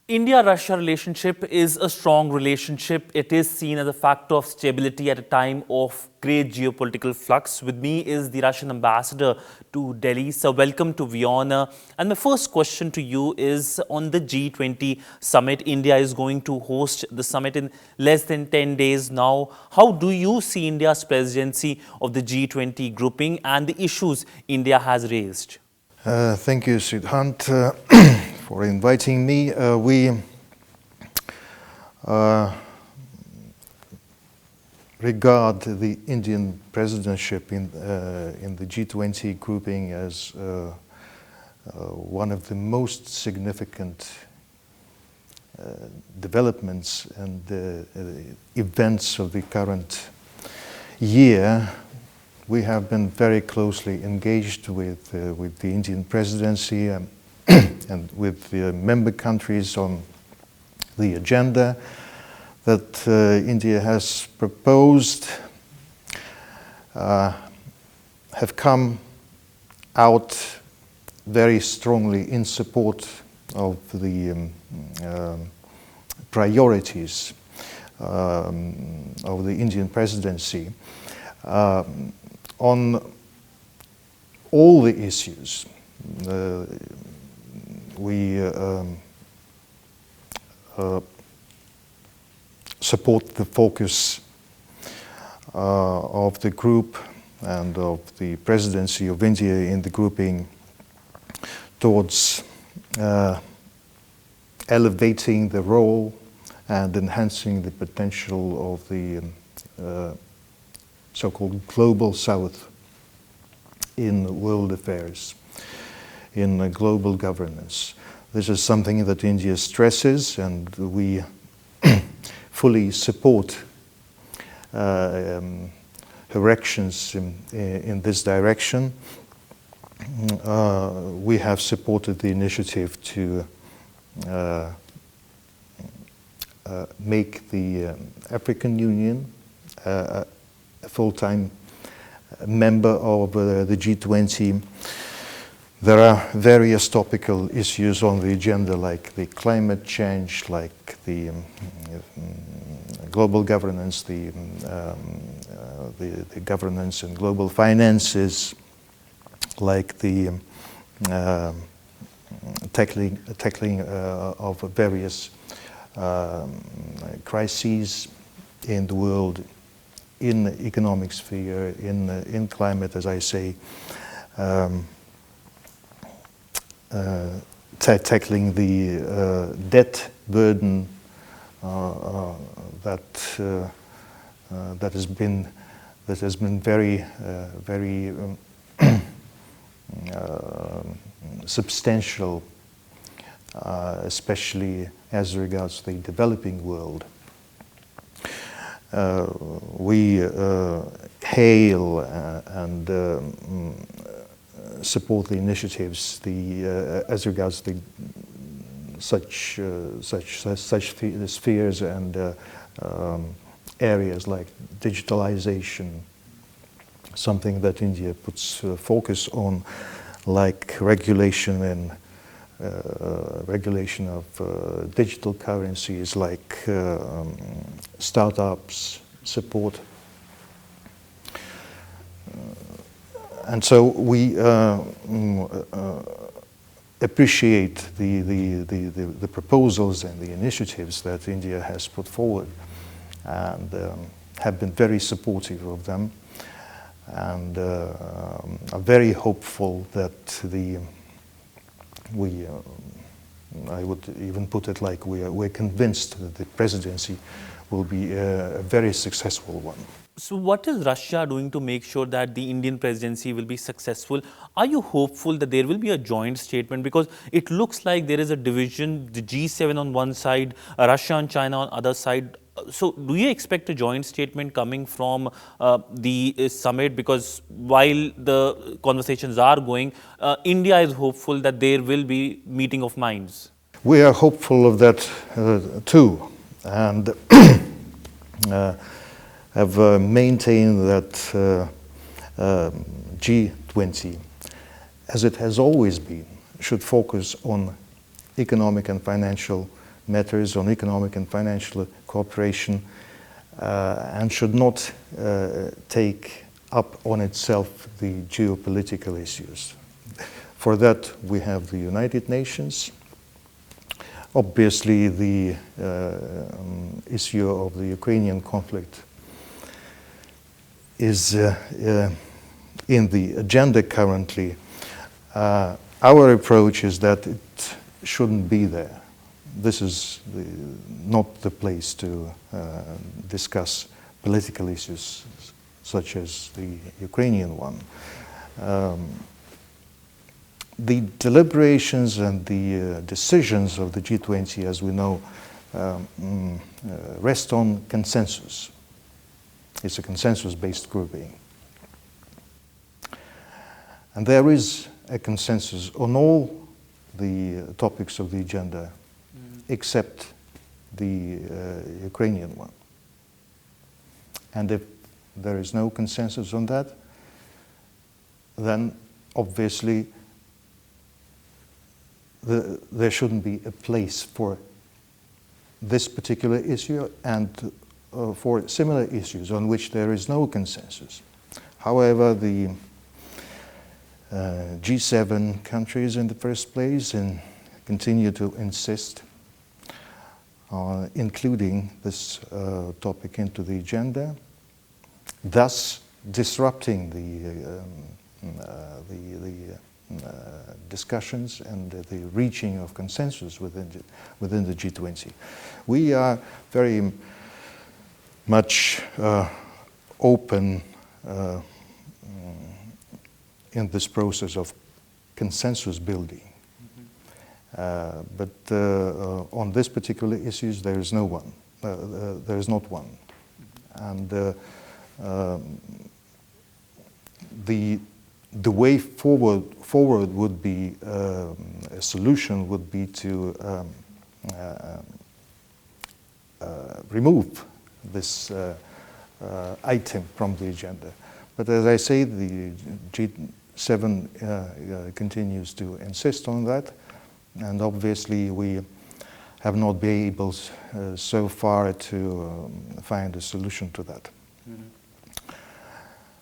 India-Russia relationship is a strong relationship. It is seen as a factor of stability at a time of great geopolitical flux. With me is the Russian ambassador to Delhi. So welcome to WION. And my first question to you is on the G20 summit. India is going to host the summit in less than 10 days now. How do you see India's presidency of the G20 grouping and the issues India has raised? Thank you, Siddhant, for inviting me. We regard the Indian presidency in the G20 grouping as one of the most significant developments and events of the current year. We have been very closely engaged with the Indian presidency and with the member countries on the agenda that India has proposed, have come out very strongly in support of the priorities of the Indian presidency. On all the issues, we support the focus of the group and of the presidency of India in the grouping towards elevating the role and enhancing the potential of the so-called global south in world affairs, in global governance. This is something that India stresses, and we fully support her actions in this direction. We have supported the initiative to make the African Union a full-time member of the G20. There are various topical issues on the agenda, like the climate change, like the global governance, the governance and global finances, like the tackling of various crises in the world, in the economic sphere, in climate, as I say, tackling the debt burden that has been very substantial, especially as regards the developing world. We hail and support the initiatives as regards the such spheres and areas like digitalization, something that India puts focus on, like regulation and regulation of digital currencies, like startups support. And so we appreciate the proposals and the initiatives that India has put forward, and have been very supportive of them, and are very hopeful that I would even put it like we're convinced that the presidency will be a very successful one. So what is Russia doing to make sure that the Indian presidency will be successful? Are you hopeful that there will be a joint statement? Because it looks like there is a division, the G7 on one side, Russia and China on the other side. So do you expect a joint statement coming from the summit? Because while the conversations are going, India is hopeful that there will be meeting of minds. We are hopeful of that too, and have maintained that G20, as it has always been, should focus on economic and financial matters, on economic and financial cooperation, and should not take up on itself the geopolitical issues. For that, we have the United Nations. Obviously, the issue of the Ukrainian conflict is in the agenda currently. Our approach is that it shouldn't be there. This is not the place to discuss political issues such as the Ukrainian one. The deliberations and the decisions of the G20, as we know, rest on consensus. It's a consensus-based grouping. And there is a consensus on all the topics of the agenda except the Ukrainian one. And if there is no consensus on that, then obviously there shouldn't be a place for this particular issue and for similar issues on which there is no consensus. However, the G7 countries in the first place continue to insist on including this topic into the agenda, thus disrupting the discussions and the reaching of consensus within the G20. We are very much open in this process of consensus building. But on this particular issues, there is no one. There is not one. And the way forward would be, a solution would be to remove this item from the agenda. But as I say, the G7 continues to insist on that, and obviously we have not been able so far to find a solution to that.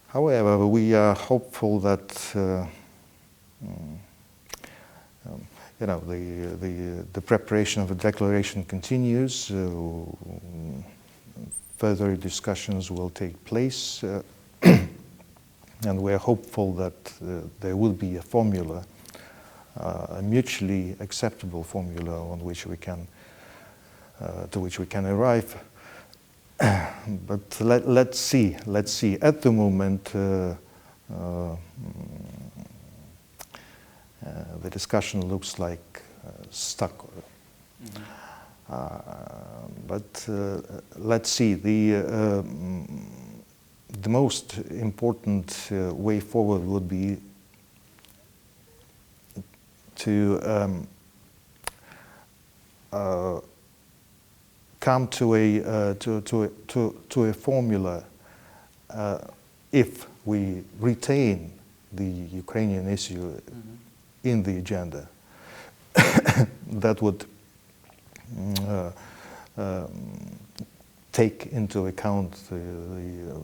However, we are hopeful that the preparation of a declaration continues. Further discussions will take place, and we are hopeful that there will be a formula, a mutually acceptable formula on which we can, to which we can arrive. But let's see. At the moment, the discussion looks like stuck. But let's see. The most important way forward would be to come to a formula if we retain the Ukrainian issue in the agenda. That would take into account the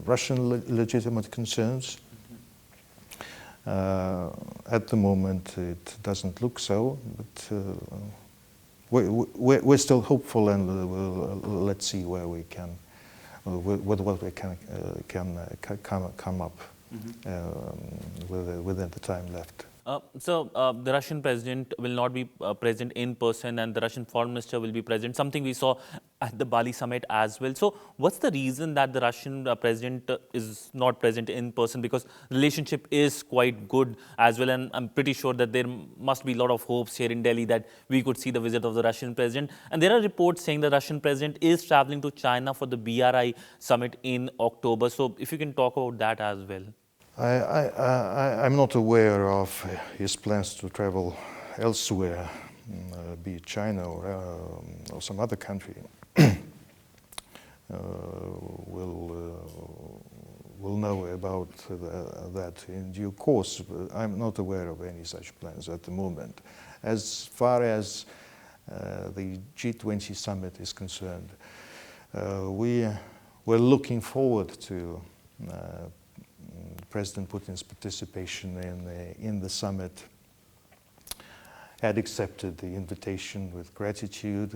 Russian legitimate concerns. At the moment, it doesn't look so, but we're still hopeful, and let's see where we can, with what we can come up within the time left. So the Russian president will not be present in person, and the Russian foreign minister will be present, something we saw at the Bali summit as well. So what's the reason that the Russian president is not present in person? Because relationship is quite good as well, and I'm pretty sure that there must be a lot of hopes here in Delhi that we could see the visit of the Russian president. And there are reports saying the Russian president is traveling to China for the BRI summit in October. So if you can talk about that as well. I'm not aware of his plans to travel elsewhere, be it China or some other country. We'll know about that in due course. But I'm not aware of any such plans at the moment. As far as the G20 summit is concerned. We're looking forward to President Putin's participation in the summit. Had accepted the invitation with gratitude.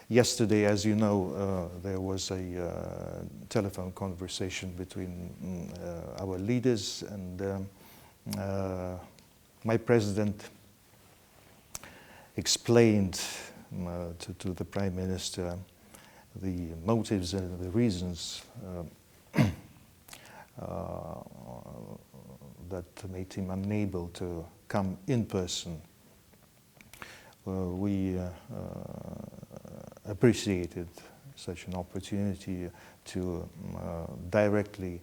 Yesterday, as you know, there was a telephone conversation between our leaders, and my president explained to the Prime Minister the motives and the reasons that made him unable to come in person. We appreciated such an opportunity to directly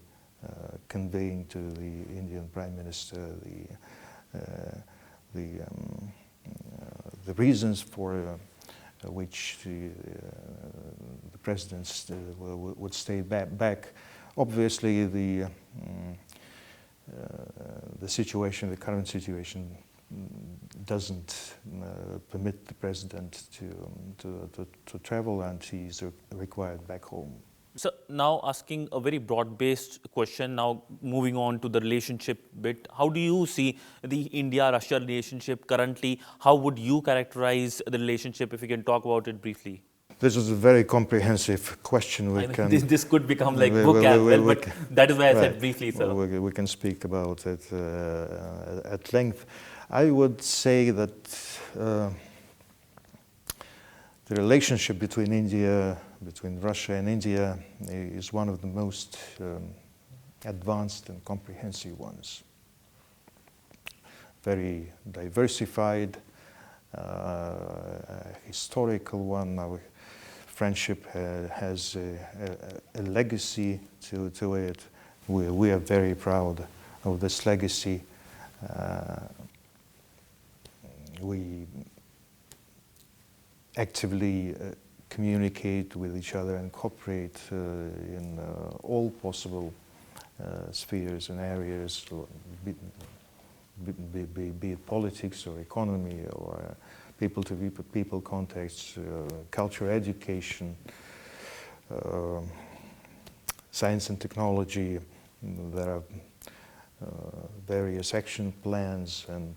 conveying to the Indian Prime Minister the reasons for which the president would stay back. Obviously, the situation, the current situation, doesn't permit the president to travel, and he's required back home. So now asking a very broad-based question, now moving on to the relationship bit. How do you see the India-Russia relationship currently? How would you characterize the relationship, if you can talk about it briefly? This is a very comprehensive question. This could become like book as well, but that is why I said briefly, sir. We can speak about it at length. I would say that the relationship between Russia and India is one of the most advanced and comprehensive ones. Very diversified, historical one. Our friendship has a legacy to it. We are very proud of this legacy. We actively communicate with each other and cooperate in all possible spheres and areas, be it politics or economy or people-to-people contacts, culture, education, science and technology. There are various action plans and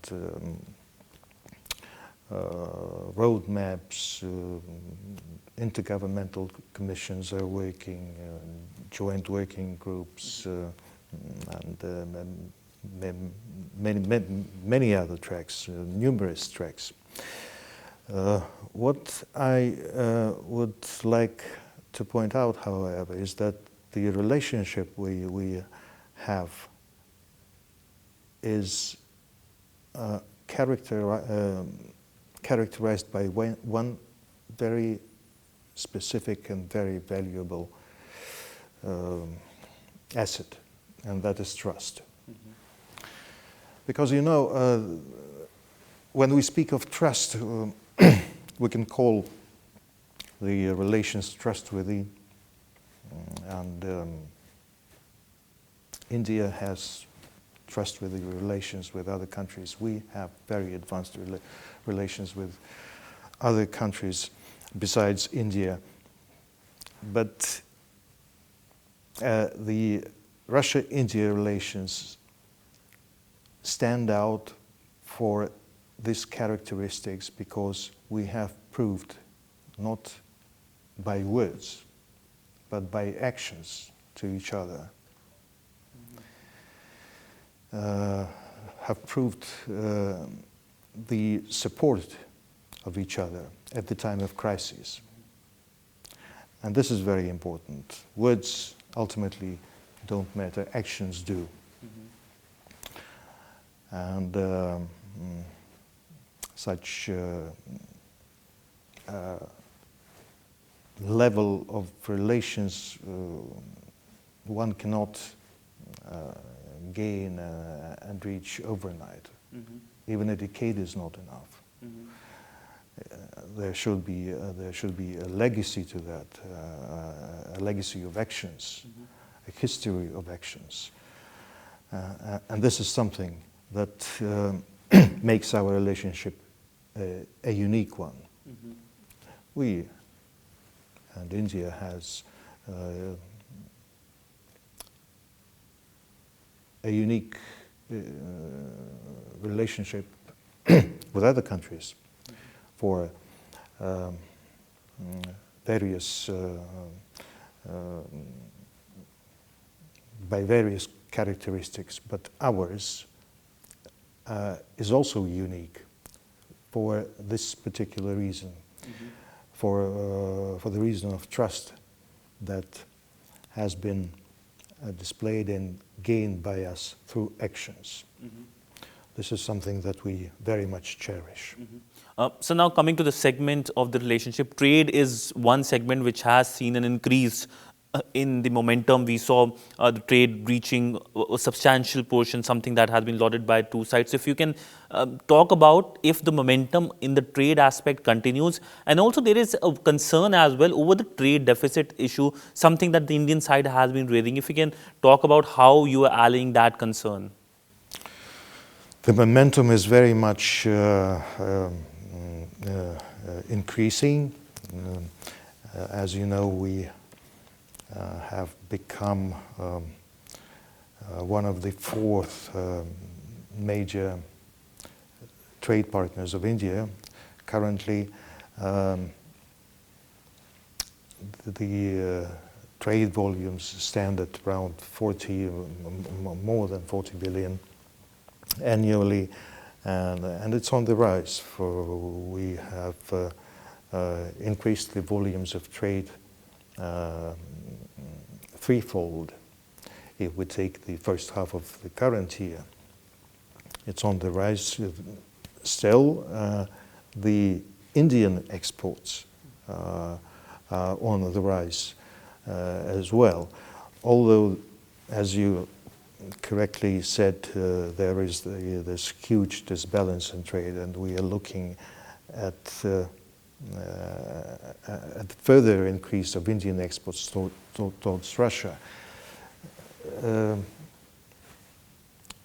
roadmaps. Intergovernmental commissions are working, joint working groups, and many other tracks, numerous tracks. What I would like to point out, however, is that the relationship we have is characterized by one very specific and very valuable asset, and that is trust. Mm-hmm. Because, you know, when we speak of trust, we can call the relations trustworthy, and India has trustworthy relations with other countries. We have very advanced relations with other countries besides India. But the Russia-India relations stand out for these characteristics because we have proved, not by words, but by actions to each other, have proved the support of each other at the time of crisis. And this is very important. Words ultimately don't matter, actions do. Mm-hmm. And such level of relations one cannot gain and reach overnight. Mm-hmm. Even a decade is not enough. Mm-hmm. There should be a legacy to that, a legacy of actions, mm-hmm. a history of actions, and this is something that makes our relationship a unique one. We and India has a unique relationship with other countries for various by various characteristics, but ours is also unique for this particular reason, for the reason of trust that has been displayed and gained by us through actions. This is something that we very much cherish. So now coming to the segment of the relationship, trade is one segment which has seen an increase in the momentum. We saw the trade reaching a substantial portion, something that has been lauded by two sides. If you can talk about if the momentum in the trade aspect continues, and also there is a concern as well over the trade deficit issue, something that the Indian side has been raising. If you can talk about how you are allaying that concern. The momentum is very much increasing. As you know, we have become one of the fourth major trade partners of India. Currently, the trade volumes stand at around more than 40 billion annually, and it's on the rise. We have increased the volumes of trade threefold if we take the first half of the current year. It's on the rise still. The Indian exports are on the rise as well, although, as you correctly said, there is this huge disbalance in trade, and we are looking at further increase of Indian exports towards Russia.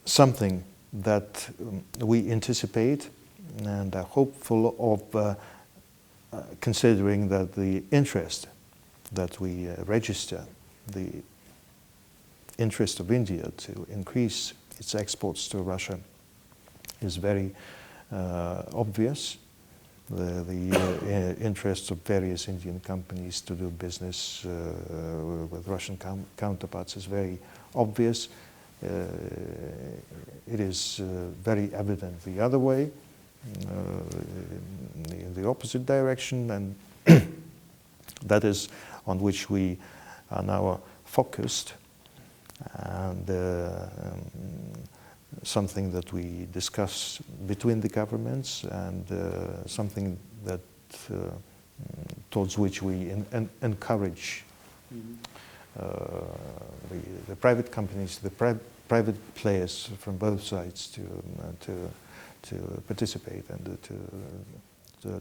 Something that we anticipate and are hopeful of, considering that the interest that we register, the interest of India to increase its exports to Russia is very obvious. The interest of various Indian companies to do business with Russian counterparts is very obvious. It is very evident the other way, in the opposite direction, and that is on which we are now focused, and something that we discuss between the governments, and something that towards which we encourage the private companies, the private players from both sides to participate and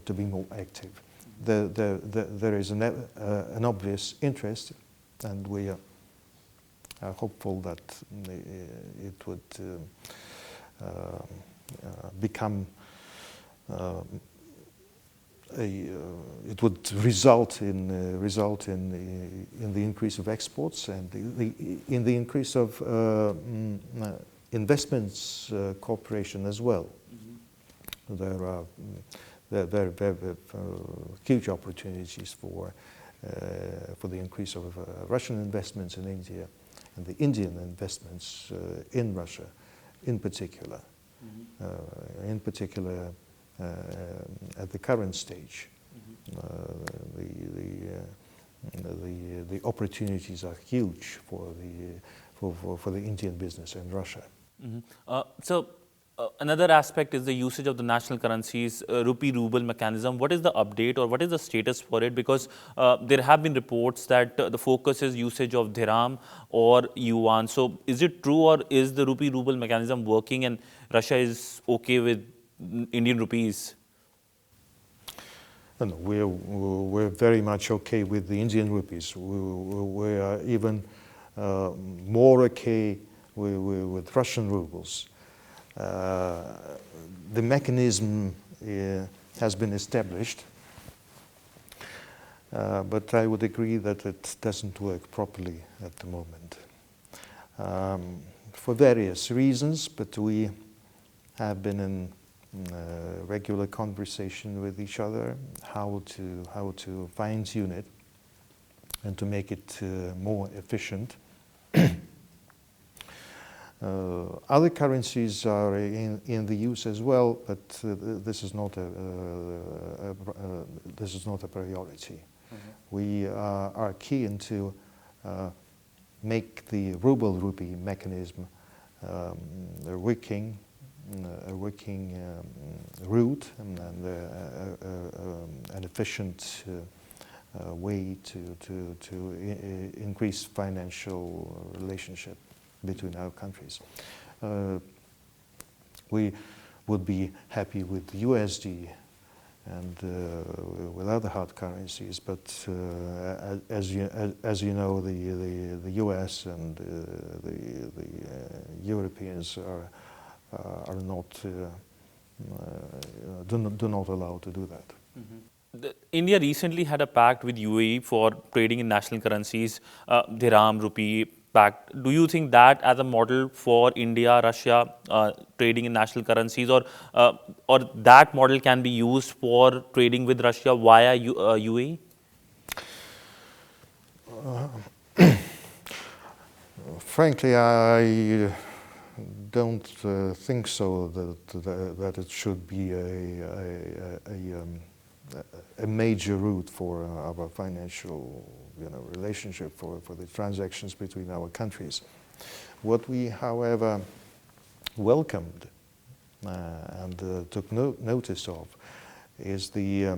to be more active. There is an obvious interest, and we are hopeful that it would become it would result in the increase of exports and in the increase of investments cooperation as well. There are very huge opportunities for the increase of Russian investments in India and the Indian investments in Russia, in particular. At the current stage, the opportunities are huge for the Indian business in Russia. So another aspect is the usage of the national currencies, Rupee Ruble mechanism. What is the update, or what is the status for it? Because there have been reports that the focus is usage of dirham or yuan. So is it true, or is the Rupee Ruble mechanism working and Russia is okay with Indian rupees? No, we're very much okay with the Indian rupees. We are even more okay with Russian rubles. The mechanism has been established. But I would agree that it doesn't work properly at the moment. For various reasons, but we have been in regular conversation with each other how to fine-tune it and to make it more efficient. Other currencies are in the use as well, but this is not a priority. We are keen to make the Ruble Rupee mechanism a working route and an efficient way to increase financial relationship between our countries. We would be happy with USD and with other hard currencies, but as you know, the US and the Europeans are not do not allow to do that. India recently had a pact with UAE for trading in national currencies, dirham, rupee pact. Do you think that as a model for India, Russia trading in national currencies, or that model can be used for trading with Russia via UAE? Frankly, I don't think so that it should be a major route for our financial relationship for the transactions between our countries. What we, however, welcomed and took notice of is the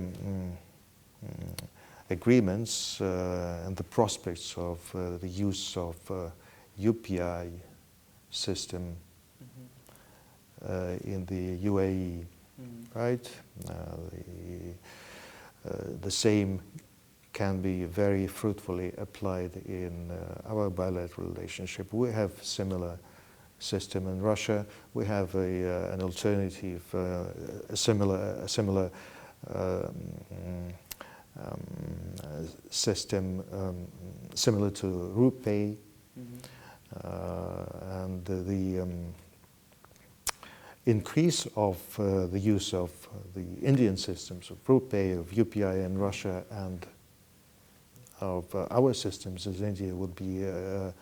agreements and the prospects of the use of UPI system in the UAE, right? The same can be very fruitfully applied in our bilateral relationship. We have similar system in Russia. We have an alternative, a similar system similar to Rupee, and the increase of the use of the Indian systems of Rupee, of UPI in Russia, and of our systems as India would be a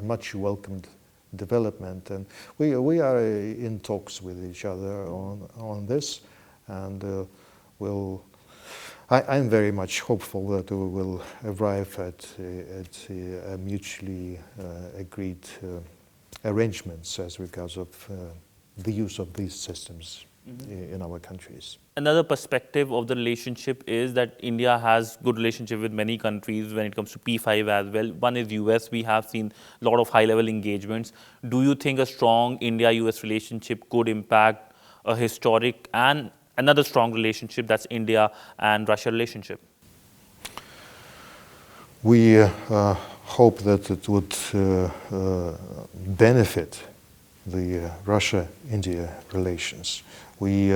much welcomed development, and we are in talks with each other on this, and I'm very much hopeful that we will arrive at a mutually agreed arrangements as regards of the use of these systems in our countries. Another perspective of the relationship is that India has good relationship with many countries when it comes to P5 as well. One is US. We have seen a lot of high-level engagements. Do you think a strong India-US relationship could impact a historic and another strong relationship, that's India and Russia relationship? We hope that it would benefit the Russia-India relations. We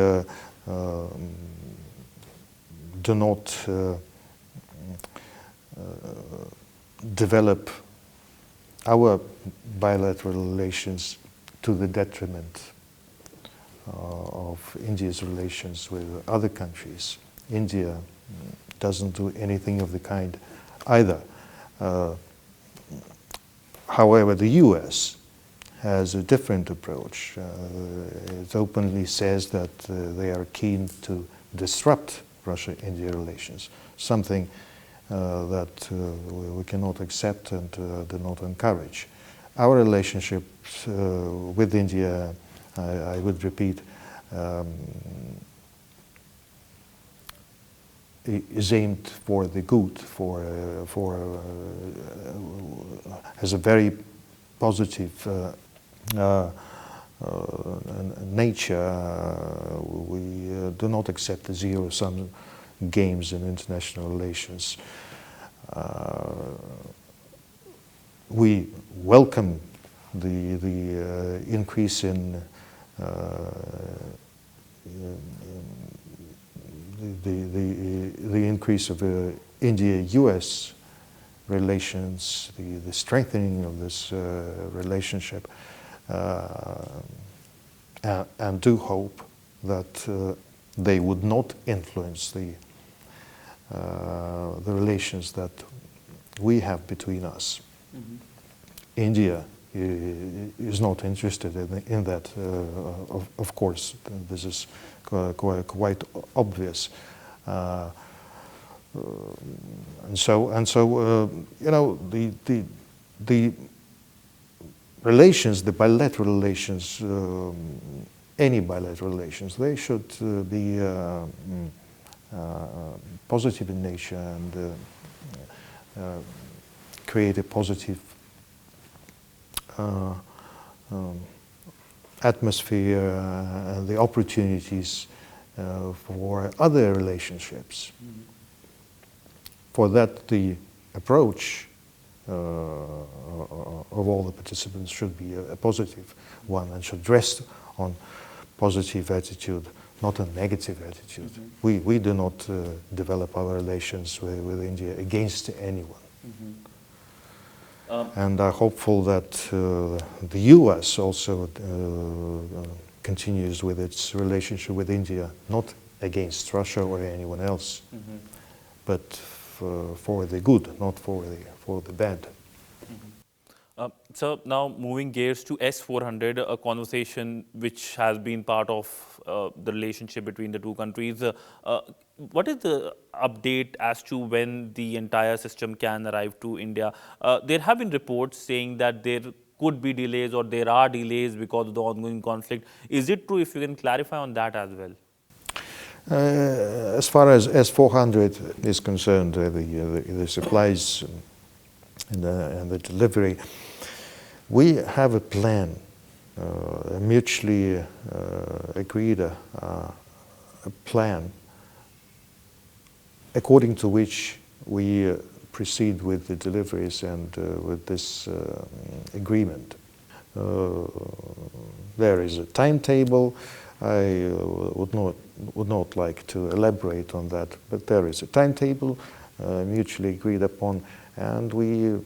do not develop our bilateral relations to the detriment of India's relations with other countries. India doesn't do anything of the kind either. However, the US has a different approach. It openly says that they are keen to disrupt Russia-India relations, something that we cannot accept and do not encourage. Our relationship with India, I would repeat, is aimed for the good, has a very positive nature. We do not accept the zero-sum games in international relations. We welcome the increase in the increase of India-US relations, the strengthening of this relationship, and do hope that they would not influence the relations that we have between us. Mm-hmm. India is not interested in that, of course. This is quite obvious. And so you know, the relations, the bilateral relations, any bilateral relations, they should be positive in nature and create a positive atmosphere and the opportunities for other relationships. Mm-hmm. For that, the approach of all the participants should be a positive one and should rest on positive attitude, not a negative attitude. Mm-hmm. We do not develop our relations with India against anyone. Mm-hmm. And are hopeful that the US also continues with its relationship with India, not against Russia or anyone else, mm-hmm. but for the good, not for the bad. Mm-hmm. So now moving gears to S-400, a conversation which has been part of the relationship between the two countries. What is the update as to when the entire system can arrive to India? There have been reports saying that there could be delays or there are delays because of the ongoing conflict. Is it true? If you can clarify on that as well. As far as S-400 is concerned, the supplies and the delivery, we have a plan, a mutually agreed a plan according to which we proceed with the deliveries and with this agreement. There is a timetable. I would not like to elaborate on that, but there is a timetable mutually agreed upon, and we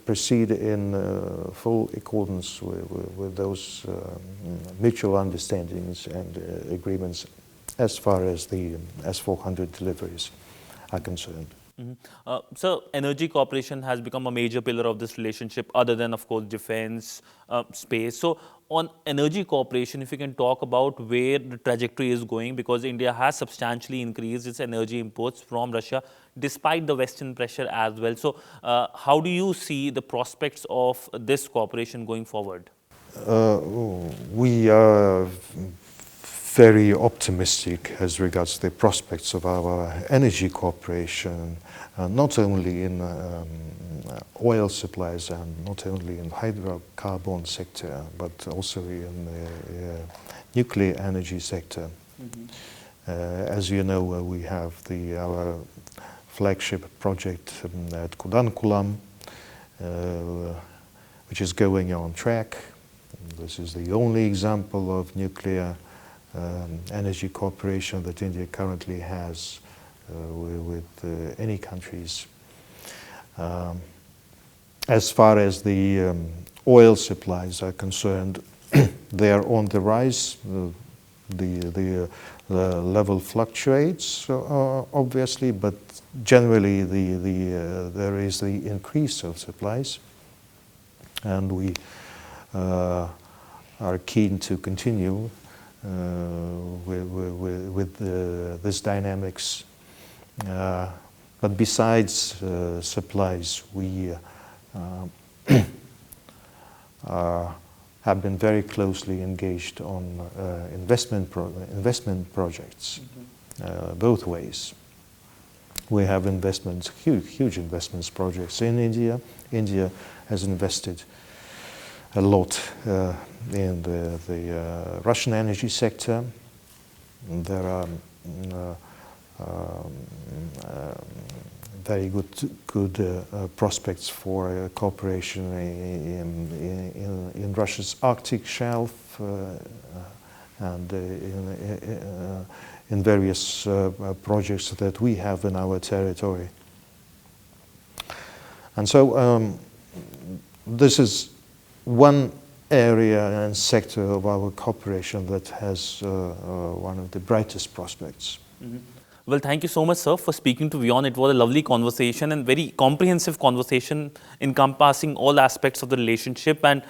proceed in full accordance with those mutual understandings and agreements as far as the S-400 deliveries are concerned. Mm-hmm. So energy cooperation has become a major pillar of this relationship, other than, of course, defense, space. So on energy cooperation, if you can talk about where the trajectory is going, because India has substantially increased its energy imports from Russia, despite the Western pressure as well. So how do you see the prospects of this cooperation going forward? We are very optimistic as regards the prospects of our energy cooperation, not only in oil supplies and not only in hydrocarbon sector, but also in the nuclear energy sector. Mm-hmm. As you know, we have our flagship project at Kudankulam, which is going on track. This is the only example of nuclear energy cooperation that India currently has with any countries. As far as the oil supplies are concerned, they are on the rise. The level fluctuates, obviously, but generally there is the increase of supplies, and we are keen to continue with this dynamics. But besides supplies, we have been very closely engaged on investment projects, mm-hmm. Both ways. We have investments, huge investments projects in India. India has invested a lot in the Russian energy sector. There are very good prospects for cooperation in Russia's Arctic shelf and in various projects that we have in our territory. And so this is one area and sector of our cooperation that has one of the brightest prospects. Mm-hmm. Well, thank you so much, sir, for speaking to WION. It was a lovely conversation and very comprehensive conversation encompassing all aspects of the relationship. And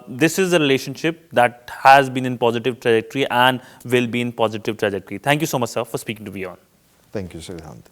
this is a relationship that has been in positive trajectory and will be in positive trajectory. Thank you so much, sir, for speaking to WION. Thank you, Sirhand.